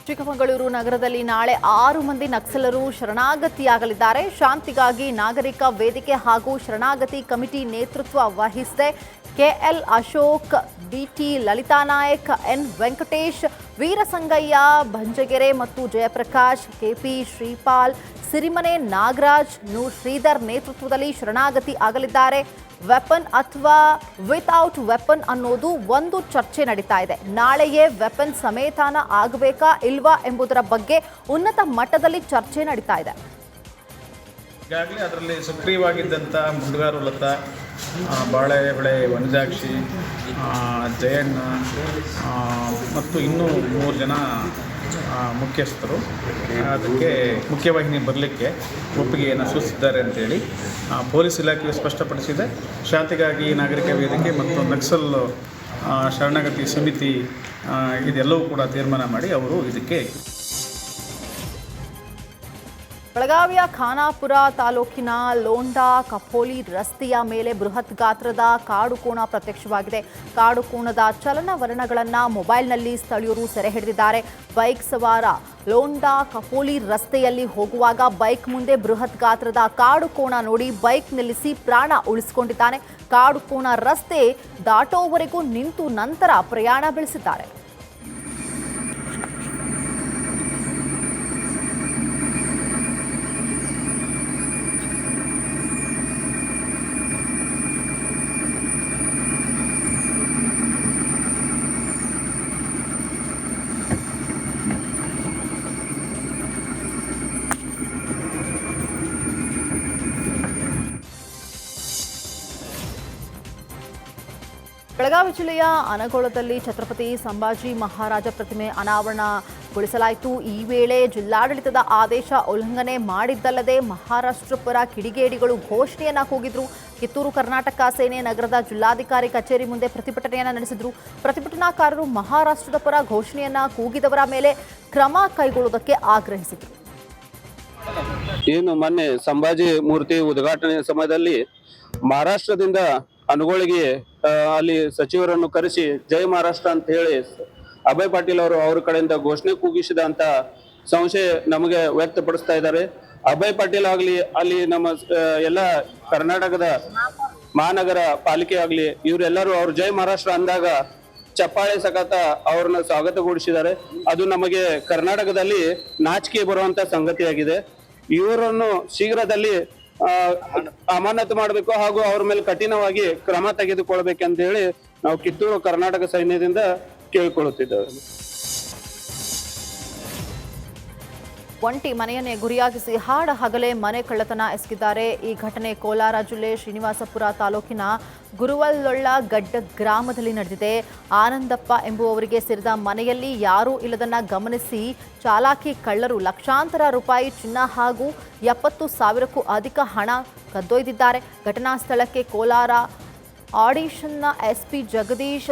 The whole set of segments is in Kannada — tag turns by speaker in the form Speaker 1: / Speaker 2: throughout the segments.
Speaker 1: ಚಿಕ್ಕಮಗಳೂರು ನಗರದಲ್ಲಿ ನಾಳೆ 6 ಮಂದಿ ನಕ್ಸಲರು ಶರಣಾಗತಿಯಾಗಲಿದ್ದಾರೆ. ಶಾಂತಿಗಾಗಿ ನಾಗರಿಕ ವೇದಿಕೆ ಹಾಗೂ ಶರಣಾಗತಿ ಕಮಿಟಿ ನೇತೃತ್ವ ವಹಿಸಿದೆ. KL Ashok, BT Lalitha Nayak, N Venkatesh, Veerasangayya, Banjagere ಮತ್ತು ಜಯಪ್ರಕಾಶ್, ಕೆಪಿ ಶ್ರೀಪಾಲ್, ಸಿರಿಮನೆ ನಾಗರಾಜ್, ನೂರ್ ಶ್ರೀಧರ್ ನೇತೃತ್ವದಲ್ಲಿ ಶರಣಾಗತಿ ಆಗಲಿದ್ದಾರೆ. ವೆಪನ್ ಅಥವಾ ವಿತೌಟ್ ವೆಪನ್ ಅನ್ನೋದು ಒಂದು ಚರ್ಚೆ ನಡೀತಾ ಇದೆ. ನಾಳೆಯೇ ವೆಪನ್ ಸಮೇತಾನ ಆಗಬೇಕಾ ಇಲ್ವಾ ಎಂಬುದರ ಬಗ್ಗೆ ಉನ್ನತ ಮಟ್ಟದಲ್ಲಿ ಚರ್ಚೆ ನಡೀತಾ ಇದೆ.
Speaker 2: ಈಗಾಗಲೇ ಅದರಲ್ಲಿ ಸಕ್ರಿಯವಾಗಿದ್ದಂಥ ಮುಂಡಗಾರು ಲತಾ, ಬಾಳೆಹೊಳೆ ವನಜಾಕ್ಷಿ, ಜಯಣ್ಣ ಮತ್ತು ಇನ್ನೂ 3 ಜನ ಮುಖ್ಯಸ್ಥರು ಅದಕ್ಕೆ ಮುಖ್ಯವಾಹಿನಿ ಬರಲಿಕ್ಕೆ ಒಪ್ಪಿಗೆಯನ್ನು ಸೂಚಿಸಿದ್ದಾರೆ ಅಂತೇಳಿ ಪೊಲೀಸ್ ಇಲಾಖೆಯು ಸ್ಪಷ್ಟಪಡಿಸಿದೆ. ಶಾಂತಿಗಾಗಿ ನಾಗರಿಕ ವೇದಿಕೆ ಮತ್ತು ನಕ್ಸಲ್ ಶರಣಾಗತಿ ಸಮಿತಿ ಇದೆಲ್ಲವೂ ಕೂಡ ತೀರ್ಮಾನ ಮಾಡಿ ಅವರು ಇದಕ್ಕೆ.
Speaker 1: ಬೆಳಗಾವಿಯ ಖಾನಾಪುರ ತಾಲೂಕಿನ ಲೋಂಡಾ ಕಪೋಲಿ ರಸ್ತೆಯ ಮೇಲೆ ಬೃಹತ್ ಗಾತ್ರದ ಕಾಡು ಕೋಣ ಪ್ರತ್ಯಕ್ಷವಾಗಿದೆ. ಕಾಡು ಕೋಣದ ಚಲನವಲನಗಳನ್ನು ಮೊಬೈಲ್ನಲ್ಲಿ ಸ್ಥಳೀಯರು ಸೆರೆ ಹಿಡಿದಿದ್ದಾರೆ. ಬೈಕ್ ಸವಾರ ಲೋಂಡಾ ಕಪೋಲಿ ರಸ್ತೆಯಲ್ಲಿ ಹೋಗುವಾಗ ಬೈಕ್ ಮುಂದೆ ಬೃಹತ್ ಗಾತ್ರದ ಕಾಡು ಕೋಣ ನೋಡಿ ಬೈಕ್ ನಿಲ್ಲಿಸಿ ಪ್ರಾಣ ಉಳಿಸಿಕೊಂಡಿದ್ದಾನೆ. ಕಾಡು ಕೋಣ ರಸ್ತೆ ದಾಟೋವರೆಗೂ ನಿಂತು ನಂತರ ಪ್ರಯಾಣ ಬೆಳೆಸಿದ್ದಾರೆ. ಬೆಳಗಾವಿ ಜಿಲ್ಲೆಯ ಅನಗೋಳದಲ್ಲಿ ಛತ್ರಪತಿ ಸಂಭಾಜಿ ಮಹಾರಾಜ ಪ್ರತಿಮೆ ಅನಾವರಣಗೊಳಿಸಲಾಯಿತು. ಈ ವೇಳೆ ಜಿಲ್ಲಾಡಳಿತದ ಆದೇಶ ಉಲ್ಲಂಘನೆ ಮಾಡಿದ್ದಲ್ಲದೆ ಮಹಾರಾಷ್ಟ್ರ ಪರ ಕಿಡಿಗೇಡಿಗಳು ಘೋಷಣೆಯನ್ನ ಕೂಗಿದ್ರು. ಕಿತ್ತೂರು ಕರ್ನಾಟಕ ಸೇನೆ ನಗರದ ಜಿಲ್ಲಾಧಿಕಾರಿ ಕಚೇರಿ ಮುಂದೆ ಪ್ರತಿಭಟನೆಯನ್ನ ನಡೆಸಿದ್ರು. ಪ್ರತಿಭಟನಾಕಾರರು ಮಹಾರಾಷ್ಟ್ರದ ಪರ ಘೋಷಣೆಯನ್ನ ಕೂಗಿದವರ ಮೇಲೆ ಕ್ರಮ ಕೈಗೊಳ್ಳುವುದಕ್ಕೆ ಆಗ್ರಹಿಸಿದರು.
Speaker 3: ಏನು ಮೊನ್ನೆ ಸಂಭಾಜಿ ಮೂರ್ತಿ ಉದ್ಘಾಟನೆ ಸಮಯದಲ್ಲಿ ಮಹಾರಾಷ್ಟ್ರದಿಂದ ಅನಗೋಳಿಗೆ ಅಲ್ಲಿ ಸಚಿವರನ್ನು ಕರೆಸಿ ಜೈ ಮಹಾರಾಷ್ಟ್ರ ಅಂತ ಹೇಳಿ ಅಭಯ್ ಪಾಟೀಲ್ ಅವರು ಅವ್ರ ಕಡೆಯಿಂದ ಘೋಷಣೆ ಕೂಗಿಸಿದ ಅಂತ ಸಂಶಯ ನಮಗೆ ವ್ಯಕ್ತಪಡಿಸ್ತಾ ಇದ್ದಾರೆ. ಅಭಯ್ ಪಾಟೀಲ್ ಆಗ್ಲಿ, ಅಲ್ಲಿ ನಮ್ಮ ಎಲ್ಲ ಕರ್ನಾಟಕದ ಮಹಾನಗರ ಪಾಲಿಕೆ ಆಗ್ಲಿ, ಇವರೆಲ್ಲರೂ ಅವ್ರು ಜೈ ಮಹಾರಾಷ್ಟ್ರ ಅಂದಾಗ ಚಪ್ಪಾಳೆ ಸಕತ ಅವ್ರನ್ನ ಸ್ವಾಗತಗೊಳಿಸಿದ್ದಾರೆ. ಅದು ನಮಗೆ ಕರ್ನಾಟಕದಲ್ಲಿ ನಾಚಿಕೆ ಬರುವಂತ ಸಂಗತಿಯಾಗಿದೆ. ಇವರನ್ನು ಶೀಘ್ರದಲ್ಲಿ ಅಮಾನತು ಮಾಡಬೇಕು ಹಾಗೂ ಅವ್ರ ಮೇಲೆ ಕಠಿಣವಾಗಿ ಕ್ರಮ ತೆಗೆದುಕೊಳ್ಬೇಕಂತ ಹೇಳಿ ನಾವು ಕಿತ್ತೂರು ಕರ್ನಾಟಕ ಸೈನ್ಯದಿಂದ ಕೇಳಿಕೊಳ್ಳುತ್ತಿದ್ದೇವೆ.
Speaker 1: ಒಂಟಿ ಮನೆಯನ್ನೇ ಗುರಿಯಾಗಿಸಿ ಹಾಡ ಹಗಲೇ ಮನೆ ಕಳ್ಳತನ ಎಸಗಿದ್ದಾರೆ. ಈ ಘಟನೆ ಕೋಲಾರ ಜಿಲ್ಲೆ ಶ್ರೀನಿವಾಸಪುರ ತಾಲೂಕಿನ ಗುರುವಲ್ಲೊಳ್ಳ ಗಡ್ಡ ಗ್ರಾಮದಲ್ಲಿ ನಡೆದಿದೆ. ಆನಂದಪ್ಪ ಎಂಬುವವರಿಗೆ ಸೇರಿದ ಮನೆಯಲ್ಲಿ ಯಾರೂ ಇಲ್ಲದನ್ನ ಗಮನಿಸಿ ಚಾಲಾಕಿ ಕಳ್ಳರು ಲಕ್ಷಾಂತರ ರೂಪಾಯಿ ಚಿನ್ನ ಹಾಗೂ 70,000ಕ್ಕೂ ಅಧಿಕ ಹಣ ಕದ್ದೊಯ್ದಿದ್ದಾರೆ. ಘಟನಾ ಸ್ಥಳಕ್ಕೆ ಕೋಲಾರ ಆಡಿಷನ್ನ ಎಸ್ಪಿ ಜಗದೀಶ್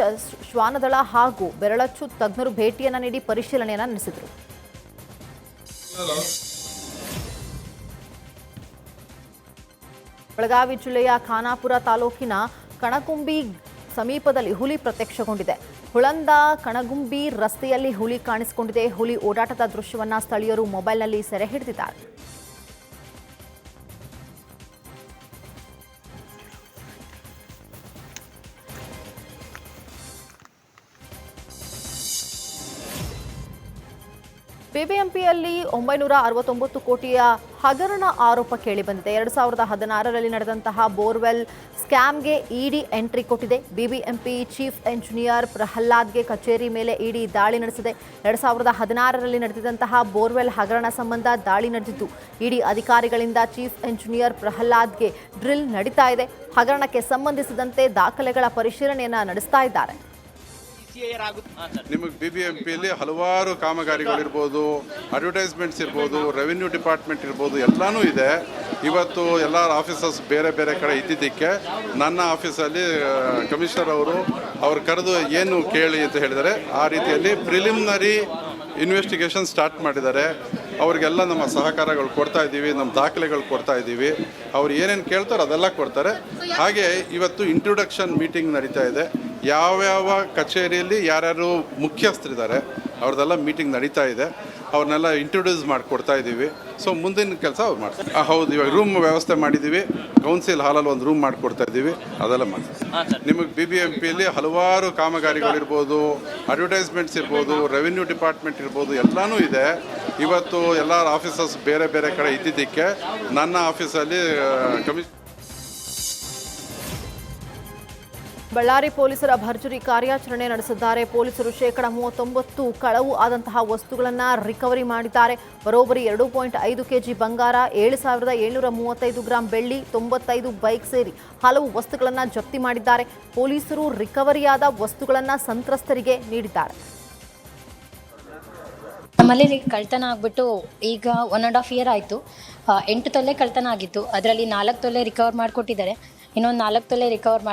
Speaker 1: ಶ್ವಾನದಳ ಹಾಗೂ ಬೆರಳಚ್ಚು ತಜ್ಞರು ಭೇಟಿಯನ್ನು ನೀಡಿ ಪರಿಶೀಲನೆಯನ್ನು ನಡೆಸಿದರು. ಬೆಳಗಾವಿ ಜಿಲ್ಲೆಯ ಖಾನಾಪುರ ತಾಲೂಕಿನ ಕಣಗುಂಬಿ ಸಮೀಪದಲ್ಲಿ ಹುಲಿ ಪ್ರತ್ಯಕ್ಷಗೊಂಡಿದೆ. ಹುಳಂದ ಕಣಗುಂಬಿ ರಸ್ತೆಯಲ್ಲಿ ಹುಲಿ ಕಾಣಿಸಿಕೊಂಡಿದೆ. ಹುಲಿ ಓಡಾಟದ ದೃಶ್ಯವನ್ನ ಸ್ಥಳೀಯರು ಮೊಬೈಲ್ನಲ್ಲಿ ಸೆರೆ ಹಿಡಿದಿದ್ದಾರೆ. ಬಿಬಿಎಂಪಿಯಲ್ಲಿ 969 ಕೋಟಿಯ ಹಗರಣ ಆರೋಪ ಕೇಳಿಬಂದಿದೆ. 2016ರಲ್ಲಿ ನಡೆದಂತಹ ಬೋರ್ವೆಲ್ ಸ್ಕ್ಯಾಮ್ಗೆ ಇಡಿ ಎಂಟ್ರಿ ಕೊಟ್ಟಿದೆ. ಬಿಬಿಎಂಪಿ ಚೀಫ್ ಎಂಜಿನಿಯರ್ ಪ್ರಹ್ಲಾದ್ಗೆ ಕಚೇರಿ ಮೇಲೆ ಇಡಿ ದಾಳಿ ನಡೆಸಿದೆ. 2016ರಲ್ಲಿ ನಡೆದಿದ್ದಂತಹ ಬೋರ್ವೆಲ್ ಹಗರಣ ಸಂಬಂಧ ದಾಳಿ ನಡೆದಿದ್ದು ಇಡಿ ಅಧಿಕಾರಿಗಳಿಂದ ಚೀಫ್ ಎಂಜಿನಿಯರ್ ಪ್ರಹ್ಲಾದ್ಗೆ ಡ್ರಿಲ್ ನಡೀತಾ ಇದೆ. ಹಗರಣಕ್ಕೆ ಸಂಬಂಧಿಸಿದಂತೆ ದಾಖಲೆಗಳ ಪರಿಶೀಲನೆಯನ್ನ ನಡೆಸ್ತಾ ಇದ್ದಾರೆ.
Speaker 4: ನಿಮಗೆ ಬಿಬಿಎಂಪಿಯಲ್ಲಿ ಹಲವಾರು ಕಾಮಗಾರಿಗಳಿರ್ಬೋದು, ಅಡ್ವರ್ಟೈಸ್ಮೆಂಟ್ಸ್ ಇರ್ಬೋದು, ರೆವಿನ್ಯೂ ಡಿಪಾರ್ಟ್ಮೆಂಟ್ ಇರ್ಬೋದು, ಎಲ್ಲನೂ ಇದೆ. ಇವತ್ತು ಎಲ್ಲ ಆಫೀಸರ್ಸ್ ಬೇರೆ ಬೇರೆ ಕಡೆ ಇದ್ದಿದ್ದಕ್ಕೆ ನನ್ನ ಆಫೀಸಲ್ಲಿ ಕಮಿಷನರ್ ಅವ್ರು ಕರೆದು ಏನು ಕೇಳಿ ಅಂತ ಹೇಳಿದ್ದಾರೆ. ಆ ರೀತಿಯಲ್ಲಿ ಪ್ರಿಲಿಮಿನರಿ ಇನ್ವೆಸ್ಟಿಗೇಷನ್ ಸ್ಟಾರ್ಟ್ ಮಾಡಿದ್ದಾರೆ. ಅವರಿಗೆಲ್ಲ ನಮ್ಮ ಸಹಕಾರಗಳು ಕೊಡ್ತಾ ಇದ್ದೀವಿ, ನಮ್ಮ ದಾಖಲೆಗಳು ಕೊಡ್ತಾ ಇದ್ದೀವಿ. ಅವ್ರು ಏನೇನು ಕೇಳ್ತಾರೋ ಅದೆಲ್ಲ ಕೊಡ್ತಾರೆ. ಹಾಗೆ ಇವತ್ತು ಇಂಟ್ರೊಡಕ್ಷನ್ ಮೀಟಿಂಗ್ ನಡೀತಾ ಇದೆ. ಯಾವ್ಯಾವ ಕಚೇರಿಯಲ್ಲಿ ಯಾರ್ಯಾರು ಮುಖ್ಯಸ್ಥರಿದ್ದಾರೆ ಅವ್ರದ್ದೆಲ್ಲ ಮೀಟಿಂಗ್ ನಡೀತಾ ಇದೆ. ಅವ್ರನ್ನೆಲ್ಲ ಇಂಟ್ರೊಡ್ಯೂಸ್ ಮಾಡಿಕೊಡ್ತಾ ಇದ್ದೀವಿ. ಸೊ ಮುಂದಿನ ಕೆಲಸ ಅವ್ರು ಮಾಡ್ತಾರೆ. ಹೌದು, ಇವಾಗ ರೂಮ್ ವ್ಯವಸ್ಥೆ ಮಾಡಿದ್ದೀವಿ. ಕೌನ್ಸಿಲ್ ಹಾಲಲ್ಲಿ ಒಂದು ರೂಮ್ ಮಾಡಿಕೊಡ್ತಾ ಇದ್ದೀವಿ. ಅದೆಲ್ಲ ಮಾಡ್ತೀವಿ. ನಿಮಗೆ BBMPಯಲ್ಲಿ ಹಲವಾರು ಕಾಮಗಾರಿಗಳಿರ್ಬೋದು, ಅಡ್ವರ್ಟೈಸ್ಮೆಂಟ್ಸ್ ಇರ್ಬೋದು, ರೆವಿನ್ಯೂ ಡಿಪಾರ್ಟ್ಮೆಂಟ್ ಇರ್ಬೋದು, ಎಲ್ಲನೂ ಇದೆ. ಇವತ್ತು ಎಲ್ಲ ಆಫೀಸರ್ಸ್ ಬೇರೆ ಬೇರೆ ಕಡೆ ಇದ್ದಿದ್ದಕ್ಕೆ ನನ್ನ ಆಫೀಸಲ್ಲಿ
Speaker 1: ಬಳ್ಳಾರಿ ಪೊಲೀಸರ ಭರ್ಜರಿ ಕಾರ್ಯಾಚರಣೆ ನಡೆಸಿದ್ದಾರೆ. ಪೊಲೀಸರು 39% ಕಳವು ಆದಂತಹ ವಸ್ತುಗಳನ್ನು ರಿಕವರಿ ಮಾಡಿದ್ದಾರೆ. ಬರೋಬ್ಬರಿ 2.5 ಕೆಜಿ ಬಂಗಾರ, 7,735 ಗ್ರಾಂ ಬೆಳ್ಳಿ, 95 ಬೈಕ್ ಸೇರಿ ಹಲವು ವಸ್ತುಗಳನ್ನು ಜಪ್ತಿ ಮಾಡಿದ್ದಾರೆ. ಪೊಲೀಸರು ರಿಕವರಿಯಾದ ವಸ್ತುಗಳನ್ನು ಸಂತ್ರಸ್ತರಿಗೆ ನೀಡಿದ್ದಾರೆ.
Speaker 5: ನಮ್ಮಲ್ಲಿ ಕಳ್ತನ ಆಗಿಬಿಟ್ಟು ಈಗ 1.5 ಇಯರ್ ಆಯಿತು. 8 ತೊಲೆ ಕಳ್ತನ ಆಗಿತ್ತು. ಅದರಲ್ಲಿ 4 ತೊಲೆ ರಿಕವರ್ ಮಾಡಿಕೊಟ್ಟಿದ್ದಾರೆ. ಇನ್ನೊಂದು 4 ತೊಲೆ ರಿಕವರ್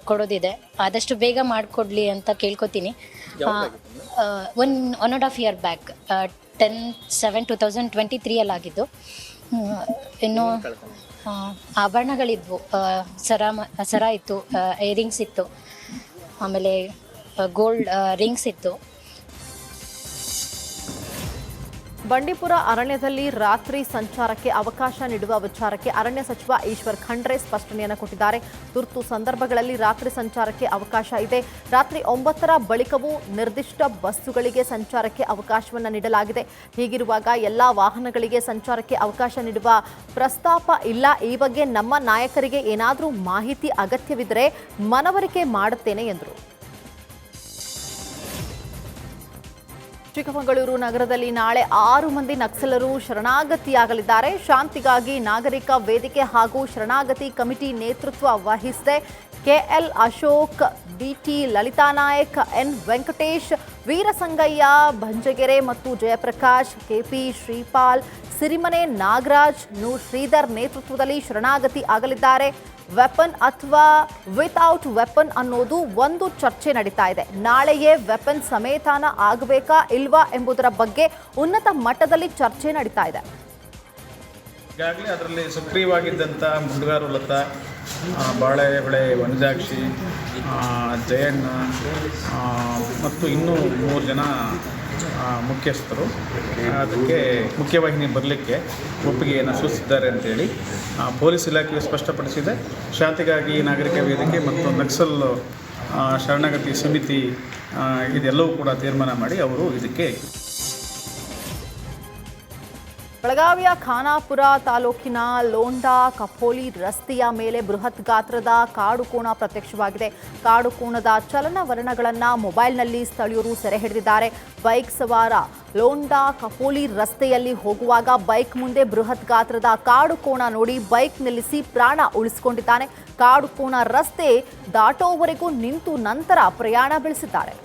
Speaker 5: ಕೊಡೋದಿದೆ. ಆದಷ್ಟು ಬೇಗ ಮಾಡಿಕೊಡ್ಲಿ ಅಂತ ಕೇಳ್ಕೊತೀನಿ. 1.5 ಇಯರ್ ಬ್ಯಾಕ್ 10/7/2023 ಆಗಿದ್ದು. ಇನ್ನು ಆಭರಣಗಳಿದ್ವು. ಸರ ಇತ್ತು, ಇಯರಿಂಗ್ಸ್ ಇತ್ತು, ಆಮೇಲೆ ಗೋಲ್ಡ್ ರಿಂಗ್ಸ್ ಇತ್ತು.
Speaker 1: ಬಂಡೀಪುರ ಅರಣ್ಯದಲ್ಲಿ ರಾತ್ರಿ ಸಂಚಾರಕ್ಕೆ ಅವಕಾಶ ನೀಡುವ ವಿಚಾರಕ್ಕೆ ಅರಣ್ಯ ಸಚಿವ ಈಶ್ವರ್ ಖಂಡ್ರೆ ಸ್ಪಷ್ಟನೆಯನ್ನು ಕೊಟ್ಟಿದ್ದಾರೆ. ತುರ್ತು ಸಂದರ್ಭಗಳಲ್ಲಿ ರಾತ್ರಿ ಸಂಚಾರಕ್ಕೆ ಅವಕಾಶ ಇದೆ. ರಾತ್ರಿ 9ರ ಬಳಿಕವೂ ನಿರ್ದಿಷ್ಟ ಬಸ್ಸುಗಳಿಗೆ ಸಂಚಾರಕ್ಕೆ ಅವಕಾಶವನ್ನು ನೀಡಲಾಗಿದೆ. ಹೀಗಿರುವಾಗ ಎಲ್ಲ ವಾಹನಗಳಿಗೆ ಸಂಚಾರಕ್ಕೆ ಅವಕಾಶ ನೀಡುವ ಪ್ರಸ್ತಾಪ ಇಲ್ಲ. ಈ ಬಗ್ಗೆ ನಮ್ಮ ನಾಯಕರಿಗೆ ಏನಾದರೂ ಮಾಹಿತಿ ಅಗತ್ಯವಿದ್ದರೆ ಮನವರಿಕೆ ಮಾಡುತ್ತೇನೆ ಎಂದರು. ಚಿಕ್ಕಮಗಳೂರು ನಗರದಲ್ಲಿ ನಾಳೆ 6 ಮಂದಿ ನಕ್ಸಲರು ಶರಣಾಗತಿಯಾಗಲಿದ್ದಾರೆ. ಶಾಂತಿಗಾಗಿ ನಾಗರಿಕ ವೇದಿಕೆ ಹಾಗೂ ಶರಣಾಗತಿ ಕಮಿಟಿ ನೇತೃತ್ವ ವಹಿಸಿದೆ. KL Ashok, BT Lalitha Nayak, N Venkatesh, Veerasangayya, Banjagere ಮತ್ತು ಜಯಪ್ರಕಾಶ್, KP ಶ್ರೀಪಾಲ್, ಸಿರಿಮನೆ ನಾಗರಾಜ್, ಶ್ರೀಧರ್ ನೇತೃತ್ವದಲ್ಲಿ ಶರಣಾಗತಿ ಆಗಲಿದ್ದಾರೆ. ವೆಪನ್ ಅಥವಾ ವಿತೌಟ್ ವೆಪನ್ ಅನ್ನೋದು ಒಂದು ಚರ್ಚೆ ನಡೀತಾ ಇದೆ. ನಾಳೆಯೇ ವೆಪನ್ ಸಮೇತನ ಆಗಬೇಕಾ ಇಲ್ವಾ ಎಂಬುದರ ಬಗ್ಗೆ ಉನ್ನತ ಮಟ್ಟದಲ್ಲಿ ಚರ್ಚೆ ನಡೀತಾ ಇದೆ.
Speaker 2: ಈಗಾಗಲೇ ಅದರಲ್ಲಿ ಸಕ್ರಿಯವಾಗಿದ್ದಂಥ ಮುಂಡಗಾರು ಲತಾ, ಬಾಳೆಹೊಳೆ ವನಜಾಕ್ಷಿ, ಜಯಣ್ಣ ಮತ್ತು ಇನ್ನೂ 3 ಜನ ಮುಖ್ಯಸ್ಥರು ಅದಕ್ಕೆ ಮುಖ್ಯವಾಹಿನಿ ಬರಲಿಕ್ಕೆ ಒಪ್ಪಿಗೆಯನ್ನು ಸೂಚಿಸಿದ್ದಾರೆ ಅಂತೇಳಿ ಪೊಲೀಸ್ ಇಲಾಖೆಯು ಸ್ಪಷ್ಟಪಡಿಸಿದೆ. ಶಾಂತಿಗಾಗಿ ನಾಗರಿಕ ವೇದಿಕೆ ಮತ್ತು ನಕ್ಸಲ್ ಶರಣಾಗತಿ ಸಮಿತಿ ಇದೆಲ್ಲವೂ ಕೂಡ ತೀರ್ಮಾನ ಮಾಡಿ ಅವರು ಇದಕ್ಕೆ
Speaker 1: ಬೆಳಗಾವಿಯ ಖಾನಾಪುರ ತಾಲೂಕಿನ ಲೋಂಡಾ ಕಪೋಲಿ ರಸ್ತೆಯ ಮೇಲೆ ಬೃಹತ್ ಗಾತ್ರದ ಕಾಡು ಕೋಣ ಪ್ರತ್ಯಕ್ಷವಾಗಿದೆ. ಕಾಡು ಕೋಣದ ಚಲನವಲನಗಳನ್ನು ಮೊಬೈಲ್ನಲ್ಲಿ ಸ್ಥಳೀಯರು ಸೆರೆ ಹಿಡಿದಿದ್ದಾರೆ. ಬೈಕ್ ಸವಾರ ಲೋಂಡಾ ಕಪೋಲಿ ರಸ್ತೆಯಲ್ಲಿ ಹೋಗುವಾಗ ಬೈಕ್ ಮುಂದೆ ಬೃಹತ್ ಗಾತ್ರದ ಕಾಡು ಕೋಣ ನೋಡಿ ಬೈಕ್ ನಿಲ್ಲಿಸಿ ಪ್ರಾಣ ಉಳಿಸಿಕೊಂಡಿದ್ದಾನೆ. ಕಾಡು ಕೋಣ ರಸ್ತೆ ದಾಟೋವರೆಗೂ ನಿಂತು ನಂತರ ಪ್ರಯಾಣ ಬೆಳೆಸಿದ್ದಾರೆ.